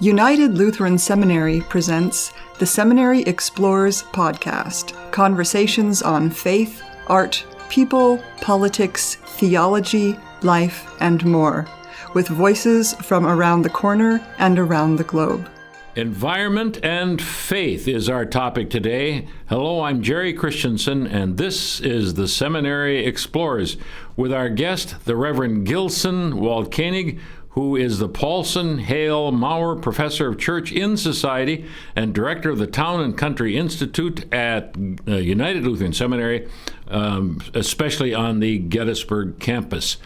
United Lutheran Seminary presents the Seminary Explores podcast, conversations on faith, art, people, politics, theology, life, and more, with voices from around the corner and around the globe. Environment and faith is our topic today. Hello, I'm Jerry Christensen, and this is the Seminary Explores with our guest, the Reverend Gilson Waldkoenig, who is the Paulson Hale Maurer Professor of Church in Society and Director of the Town and Country Institute at United Lutheran Seminary, especially on the Gettysburg campus.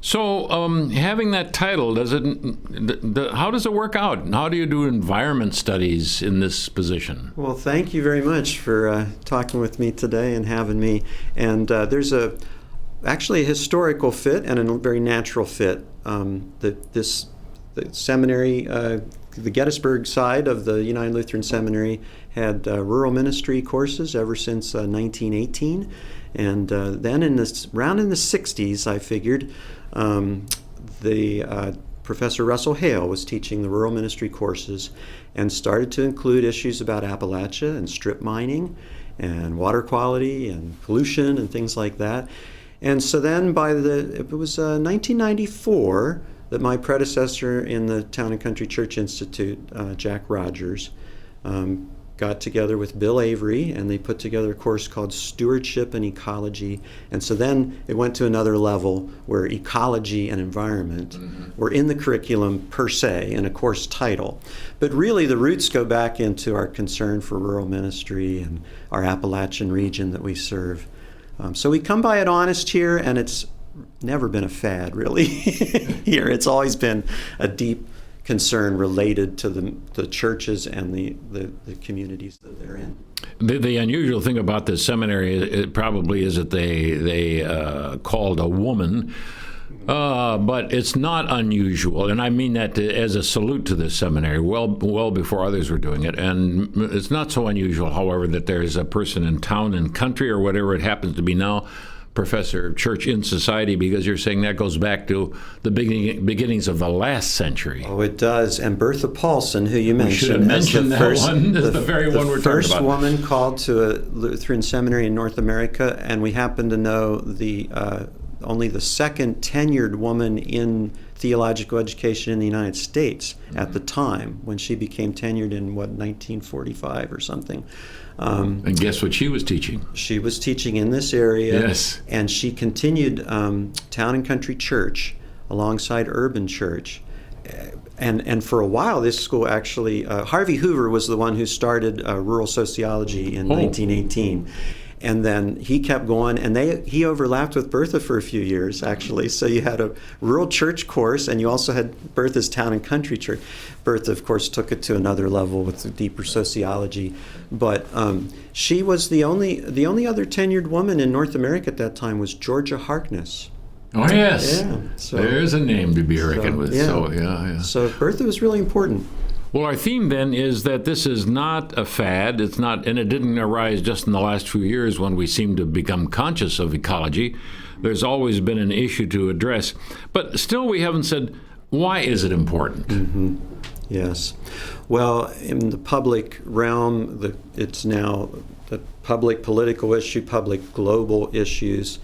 So having that title, how does it work out? How do you do environment studies in this position? Well, thank you very much for talking with me today and having me. And there's actually a historical fit and a very natural fit. The seminary, the Gettysburg side of the United Lutheran Seminary had rural ministry courses ever since 1918. And then around in the 60s, I figured, Professor Russell Hale was teaching the rural ministry courses and started to include issues about Appalachia and strip mining and water quality and pollution and things like that. And so then it was 1994 that my predecessor in the Town and Country Church Institute, Jack Rogers, got together with Bill Avery, and they put together a course called Stewardship and Ecology. And so then it went to another level where ecology and environment were in the curriculum per se in a course title. But really the roots go back into our concern for rural ministry and our Appalachian region that we serve. So we come by it honest here, and it's never been a fad, really, here. It's always been a deep concern related to the churches and the communities that they're in. The unusual thing about this seminary it probably is that they called a woman, but it's not unusual, and I mean that as a salute to this seminary, well before others were doing it. And it's not so unusual, however, that there's a person in Town and Country, or whatever it happens to be now, Professor of Church in Society, because you're saying that goes back to the beginnings of the last century. Oh, it does. And Bertha Paulson, who you mentioned, should have mentioned that one. Is the very one we're talking about. The first woman called to a Lutheran seminary in North America, and we happen to know only the second tenured woman in theological education in the United States at the time, when she became tenured in, 1945 or something. And guess what she was teaching? She was teaching in this area. Yes. And she continued Town and Country Church alongside Urban Church. And for a while, this school actually, Harvey Hoover was the one who started rural sociology in 1918. And then he kept going, and he overlapped with Bertha for a few years, actually. So you had a rural church course, and you also had Bertha's Town and Country Church. Bertha, of course, took it to another level with the deeper sociology. But she was the only other tenured woman in North America at that time was Georgia Harkness. Oh, yes. Yeah. So, there's a name to be reckoned with. Yeah. So, yeah. So Bertha was really important. Well, our theme then is that this is not a fad. It's not, and it didn't arise just in the last few years when we seem to become conscious of ecology. There's always been an issue to address. But still, we haven't said, why is it important? Mm-hmm. Yes. Well, in the public realm, it's now the public political issue, public global issues.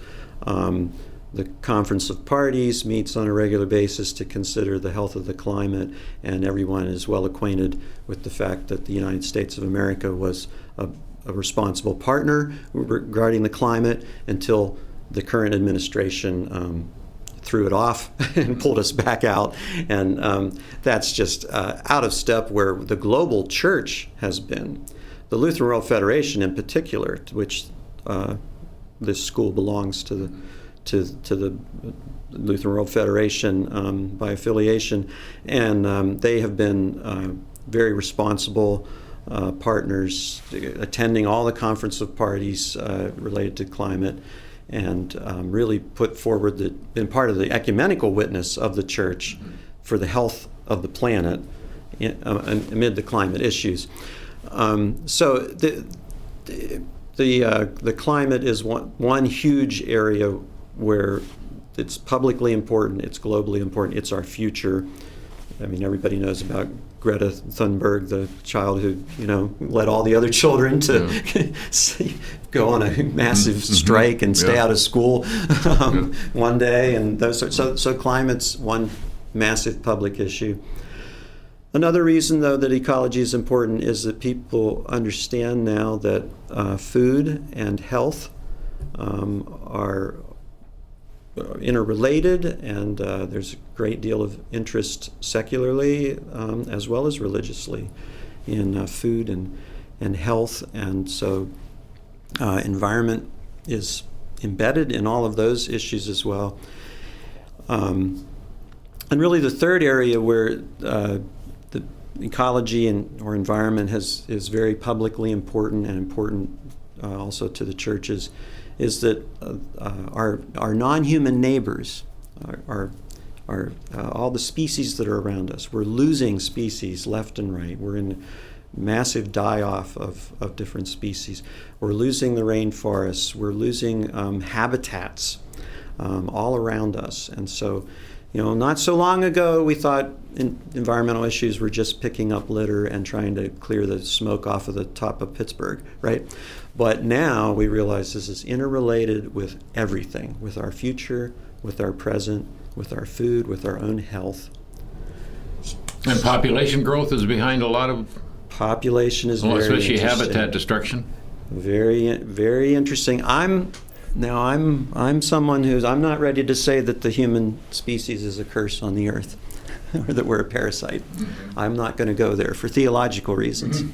The Conference of Parties meets on a regular basis to consider the health of the climate, and everyone is well acquainted with the fact that the United States of America was a responsible partner regarding the climate until the current administration threw it off and pulled us back out. And that's just out of step where the global church has been. The Lutheran World Federation in particular, to which this school belongs to the Lutheran World Federation by affiliation, and they have been very responsible partners, attending all the Conference of Parties related to climate, and really put forward been part of the ecumenical witness of the church for the health of the planet amid the climate issues. So the climate is one huge area where it's publicly important, it's globally important, it's our future. I mean, everybody knows about Greta Thunberg, the child who, led all the other children to go on a massive strike and stay out of school one day, and those sorts. So climate's one massive public issue. Another reason, though, that ecology is important is that people understand now that food and health are interrelated, and there's a great deal of interest secularly as well as religiously in food and health, and so environment is embedded in all of those issues as well. And really the third area where the ecology or environment is very publicly important and important also to the churches is that our non-human neighbors are all the species that are around us. We're losing species left and right. We're in massive die-off of different species. We're losing the rainforests. We're losing habitats all around us. And so, not so long ago, we thought environmental issues were just picking up litter and trying to clear the smoke off of the top of Pittsburgh, right? But now we realize this is interrelated with everything, with our future, with our present, with our food, with our own health. And population growth is behind a lot of... Population is very especially interesting. Habitat destruction. Very, very interesting. I'm someone I'm not ready to say that the human species is a curse on the earth, or that we're a parasite. I'm not going to go there for theological reasons.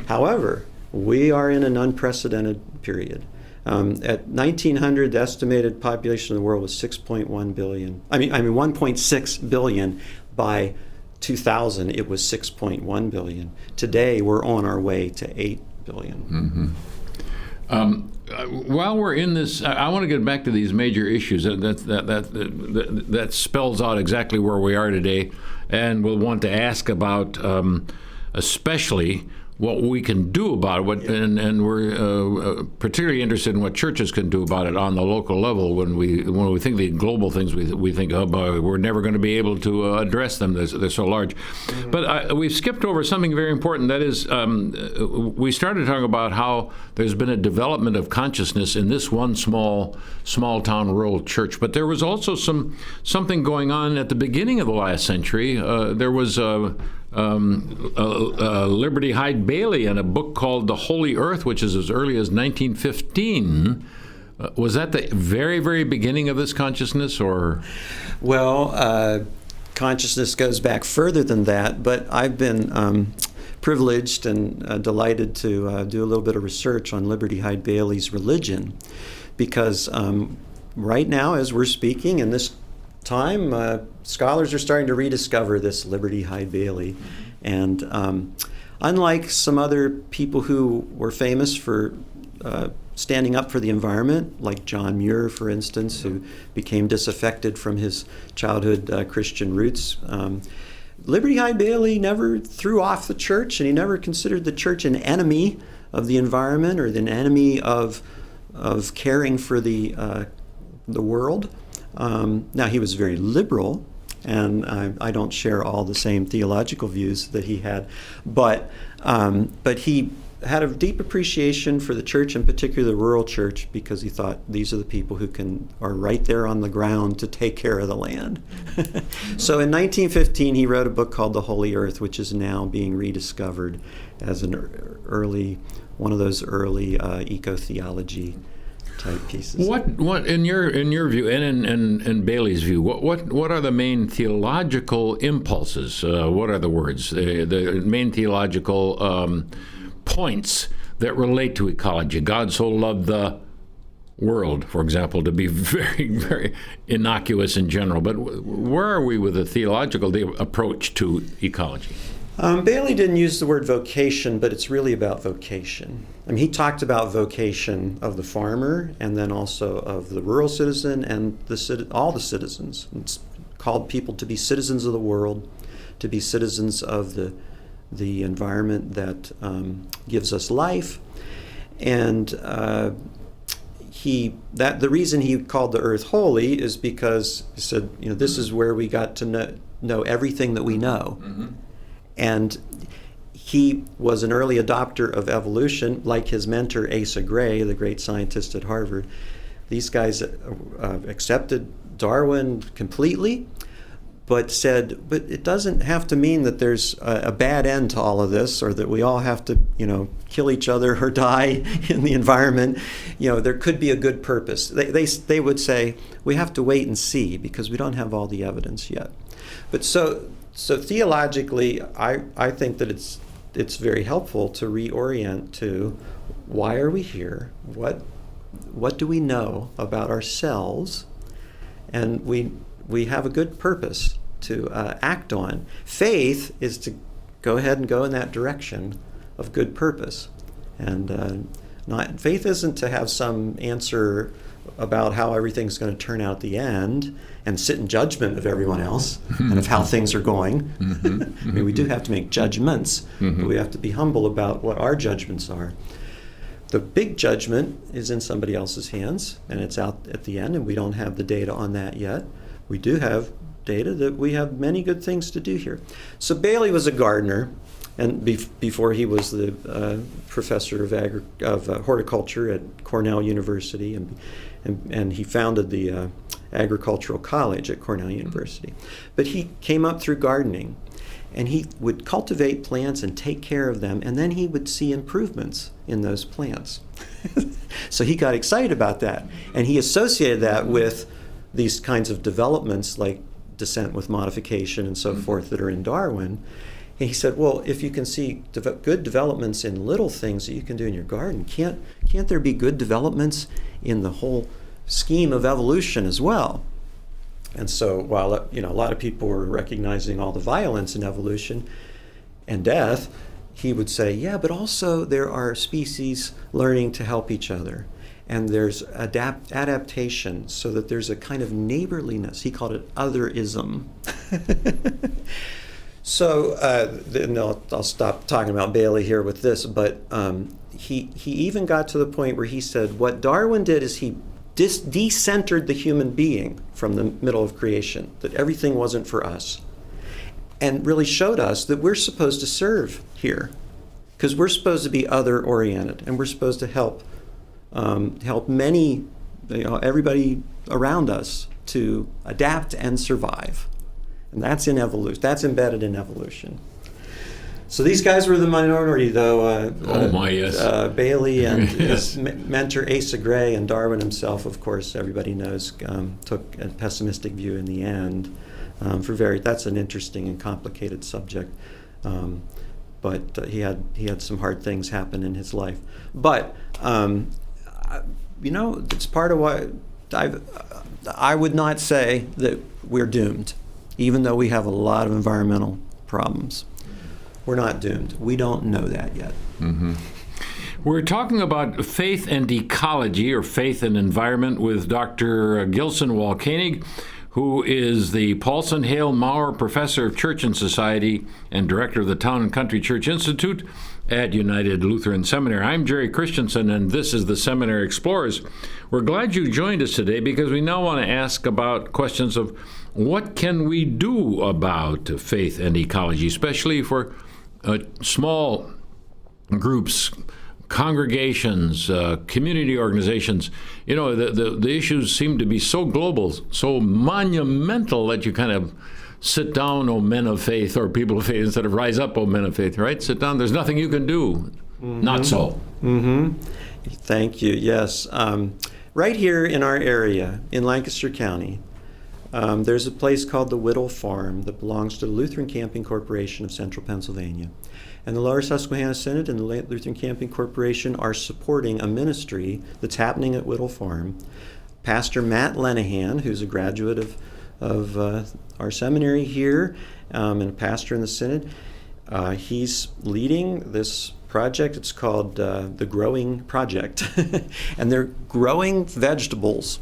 However, we are in an unprecedented period. At 1900, the estimated population of the world was 6.1 billion. I mean 1.6 billion. By 2000, it was 6.1 billion. Today, we're on our way to 8 billion. While we're in this, I want to get back to these major issues that spells out exactly where we are today, and we'll want to ask about especially what we can do about it, and we're particularly interested in what churches can do about it on the local level. When we think the global things, we think, oh boy, we're never going to be able to address them. They're so large. Mm-hmm. But we've skipped over something very important. That is, we started talking about how there's been a development of consciousness in this one small town rural church. But there was also something going on at the beginning of the last century. There was Liberty Hyde Bailey in a book called The Holy Earth, which is as early as 1915. Was that the very, very beginning of this consciousness, or? Well, consciousness goes back further than that, but I've been privileged and delighted to do a little bit of research on Liberty Hyde Bailey's religion, because right now, as we're speaking in this time, scholars are starting to rediscover this Liberty Hyde Bailey. And unlike some other people who were famous for standing up for the environment, like John Muir, for instance, who became disaffected from his childhood Christian roots, Liberty Hyde Bailey never threw off the church, and he never considered the church an enemy of the environment or an enemy of caring for the world. Now, he was very liberal, and I don't share all the same theological views that he had, but he had a deep appreciation for the church, in particular the rural church, because he thought these are the people who are right there on the ground to take care of the land. So in 1915, he wrote a book called The Holy Earth, which is now being rediscovered as one of those early eco-theology type pieces. What in your view, and in Bailey's view, what are the main theological impulses? What are the words? The main theological points that relate to ecology. God so loved the world, for example, to be very, very innocuous in general. But where are we with the theological approach to ecology? Bailey didn't use the word vocation, but it's really about vocation. I mean, he talked about vocation of the farmer, and then also of the rural citizen and all the citizens. It's called people to be citizens of the world, to be citizens of the environment that gives us life. And the reason he called the earth holy is because he said, this is where we got to know everything that we know. Mm-hmm. And he was an early adopter of evolution, like his mentor Asa Gray, the great scientist at Harvard. These guys accepted Darwin completely, but said, but it doesn't have to mean that there's a bad end to all of this, or that we all have to, kill each other or die in the environment. There could be a good purpose. They would say, we have to wait and see because we don't have all the evidence yet. But so theologically, I think that it's very helpful to reorient to why are we here? What do we know about ourselves? And we have a good purpose to act on. Faith is to go ahead and go in that direction of good purpose. And faith isn't to have some answer about how everything's going to turn out at the end and sit in judgment of everyone else and of how things are going. I mean, we do have to make judgments, but we have to be humble about what our judgments are. The big judgment is in somebody else's hands, and it's out at the end, and we don't have the data on that yet. We do have data that we have many good things to do here. So Bailey was a gardener, and before he was the professor of horticulture at Cornell University, and he founded the agricultural college at Cornell University. But he came up through gardening, and he would cultivate plants and take care of them, and then he would see improvements in those plants. So he got excited about that, and he associated that with these kinds of developments like descent with modification and so forth that are in Darwin. And he said, well, if you can see good developments in little things that you can do in your garden, can't there be good developments in the whole scheme of evolution as well? And so while a lot of people were recognizing all the violence in evolution and death, he would say, yeah, but also there are species learning to help each other. And there's adaptation, so that there's a kind of neighborliness. He called it otherism. So I'll stop talking about Bailey here with this, but he even got to the point where he said what Darwin did is he decentered the human being from the middle of creation, that everything wasn't for us, and really showed us that we're supposed to serve here, because we're supposed to be other-oriented, and we're supposed to help many, everybody around us to adapt and survive. And that's in evolution. That's embedded in evolution. So these guys were the minority, though. Yes. Bailey and his mentor Asa Gray, and Darwin himself, of course, everybody knows, took a pessimistic view in the end. That's an interesting and complicated subject. But he had some hard things happen in his life. But it's part of why I would not say that we're doomed, even though we have a lot of environmental problems. We're not doomed. We don't know that yet. Mm-hmm. We're talking about faith and ecology, or faith and environment, with Dr. Gilson Walkenig, who is the Paulson Hale Maurer Professor of Church and Society and Director of the Town and Country Church Institute at United Lutheran Seminary. I'm Jerry Christensen, and this is the Seminary Explorers. We're glad you joined us today because we now want to ask about questions of what can we do about faith and ecology, especially for small groups, congregations, community organizations. The issues seem to be so global, so monumental that you kind of sit down, O men of faith, or people of faith, instead of rise up, O men of faith, right? Sit down. There's nothing you can do. Mm-hmm. Not so. Mm-hmm. Thank you. Yes. Right here in our area, in Lancaster County, there's a place called the Whittle Farm that belongs to the Lutheran Camping Corporation of Central Pennsylvania. And the Lower Susquehanna Synod and the Lutheran Camping Corporation are supporting a ministry that's happening at Whittle Farm. Pastor Matt Lenahan, who's a graduate of our seminary here and a pastor in the Synod, he's leading this project. It's called the Growing Project. And they're growing vegetables.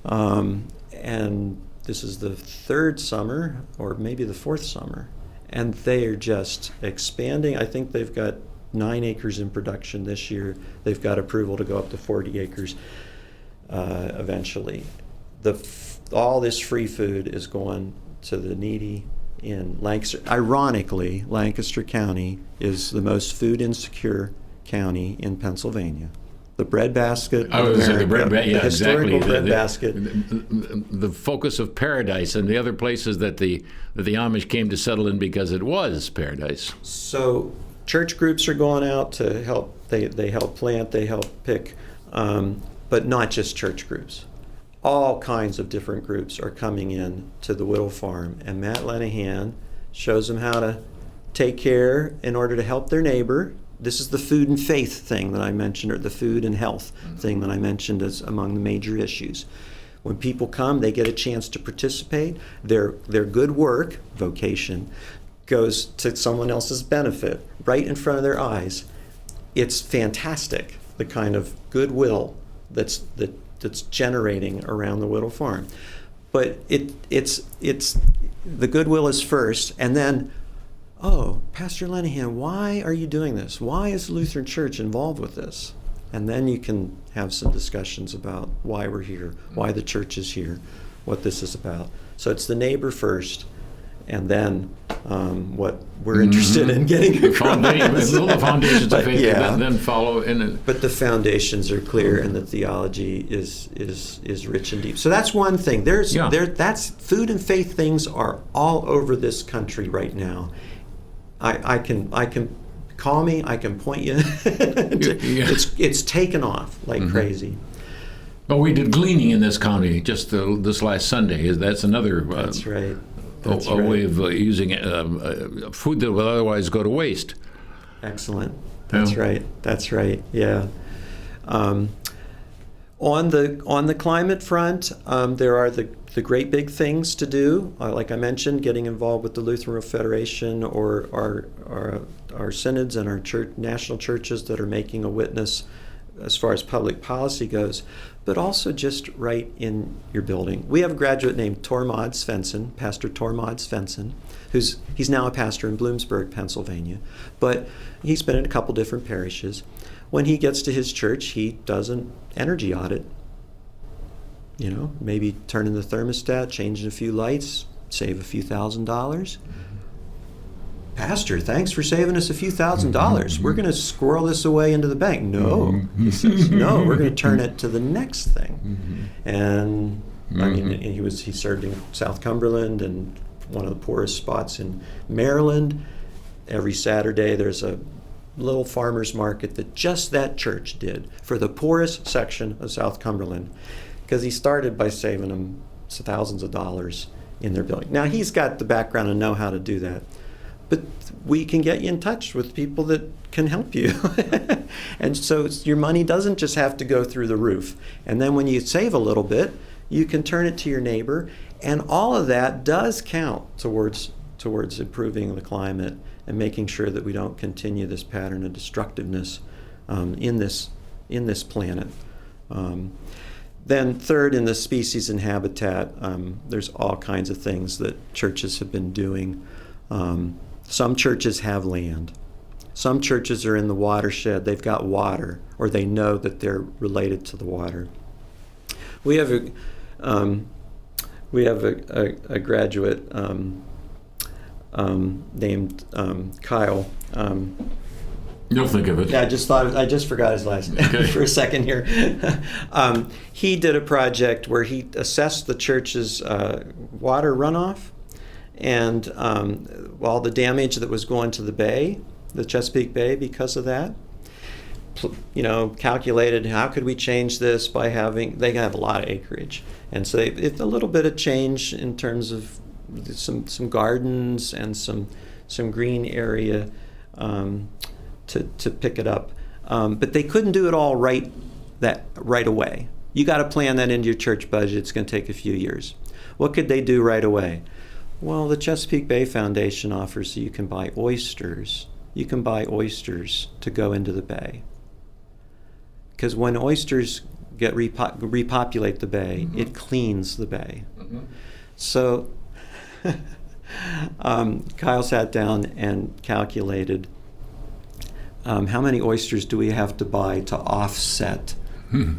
And this is the third summer, or maybe the fourth summer. And they are just expanding. I think they've got 9 acres in production this year. They've got approval to go up to 40 acres eventually. All this free food is going to the needy in Lancaster. Ironically, Lancaster County is the most food insecure county in Pennsylvania. The breadbasket of America, the historical breadbasket. The focus of paradise, and the other places that the Amish came to settle in because it was paradise. So church groups are going out to help. They help plant, they help pick, but not just church groups. All kinds of different groups are coming in to the Whittle Farm, and Matt Lenahan shows them how to take care in order to help their neighbor. This is the food and faith thing that I mentioned, or the food and health thing that I mentioned as among the major issues. When people come, they get a chance to participate. Their good work, vocation, goes to someone else's benefit right in front of their eyes. It's fantastic, the kind of goodwill that's generating around the Whittle Farm. But it's the goodwill is first, and then, oh, Pastor Lenahan, why are you doing this? Why is the Lutheran Church involved with this? And then you can have some discussions about why we're here, why the church is here, what this is about. So it's the neighbor first, and then what we're interested in getting across. The foundations of faith then follow in it. But the foundations are clear, and the theology is rich and deep. So that's one thing. That's food and faith things are all over this country right now. I can call me. I can point you. It's taken off like crazy. Well, we did gleaning in this county just this last Sunday. That's another. That's right. A way of using food that would otherwise go to waste. Excellent. That's right. That's right. Yeah. On the climate front, there are the great big things to do. Like I mentioned, getting involved with the Lutheran World Federation or our synods and our national churches that are making a witness as far as public policy goes, but also just right in your building. We have a graduate named Tormod Svensson, Pastor Tormod Svensson, he's now a pastor in Bloomsburg, Pennsylvania, but he's been in a couple different parishes. When he gets to his church, he does an energy audit. Maybe turning the thermostat, changing a few lights, save a few $1,000s. Pastor, thanks for saving us a few $1,000s. We're going to squirrel this away into the bank. No, he says, no, we're going to turn it to the next thing. And I mean, he served in South Cumberland and one of the poorest spots in Maryland. Every Saturday there's a little farmer's market that just that church did for the poorest section of South Cumberland, because he started by saving them thousands of dollars in their building. Now, he's got the background and know how to do that. But we can get you in touch with people that can help you. And so your money doesn't just have to go through the roof. And then when you save a little bit, you can turn it to your neighbor. And all of that does count towards improving the climate and making sure that we don't continue this pattern of destructiveness in this planet. Then third, in the species and habitat, there's all kinds of things that churches have been doing. Some churches have land. Some churches are in the watershed. They've got water, or they know that they're related to the water. We have a graduate named Kyle. You'll think of it. Yeah, I just forgot his last name for a second here. He did a project where he assessed the church's water runoff and all the damage that was going to the bay, the Chesapeake Bay, because of that. Calculated how could we change this by they have a lot of acreage, and so it's a little bit of change in terms of some gardens and some green area to pick it up, but they couldn't do it all right away. You got to plan that into your church budget. It's going to take a few years. What could they do right away? Well, the Chesapeake Bay Foundation offers you can buy oysters. You can buy oysters to go into the bay. Because when oysters repopulate the bay, it cleans the bay. So Kyle sat down and calculated how many oysters do we have to buy to offset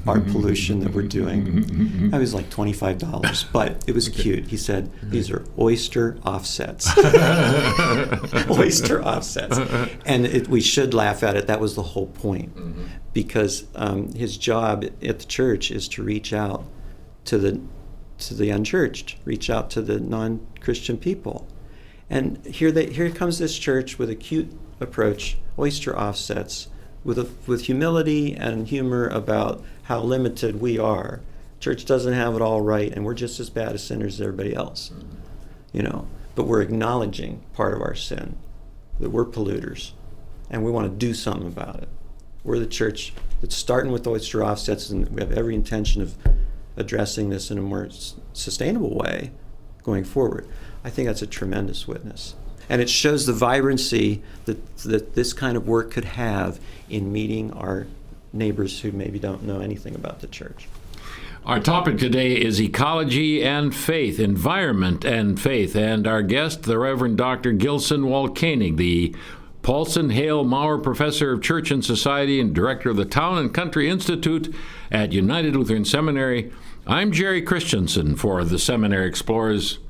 our pollution that we're doing. It was like $25, but it was cute. He said, these are oyster offsets. Oyster offsets. And we should laugh at it. That was the whole point. Because his job at the church is to reach out to the unchurched, reach out to the non-Christian people. And here comes this church with a cute approach, oyster offsets, with humility and humor about how limited we are. Church doesn't have it all right, and we're just as bad as sinners as everybody else, But we're acknowledging part of our sin, that we're polluters, and we want to do something about it. We're the church that's starting with oyster offsets, and we have every intention of addressing this in a more sustainable way going forward. I think that's a tremendous witness. And it shows the vibrancy that this kind of work could have in meeting our neighbors who maybe don't know anything about the church. Our topic today is ecology and faith, environment and faith, and our guest, the Reverend Dr. Gilson Walkenig, the Paulson Hale Maurer Professor of Church and Society and Director of the Town and Country Institute at United Lutheran Seminary. I'm Jerry Christensen for the Seminary Explorers.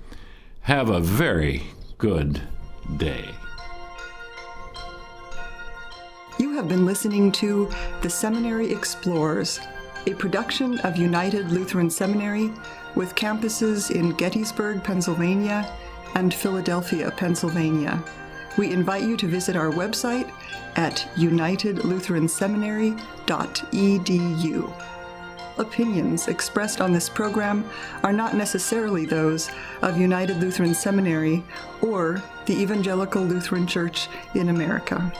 Have a very good day. You have been listening to The Seminary Explorers, a production of United Lutheran Seminary with campuses in Gettysburg, Pennsylvania and Philadelphia, Pennsylvania. We invite you to visit our website at unitedlutheranseminary.edu. Opinions expressed on this program are not necessarily those of United Lutheran Seminary or the Evangelical Lutheran Church in America.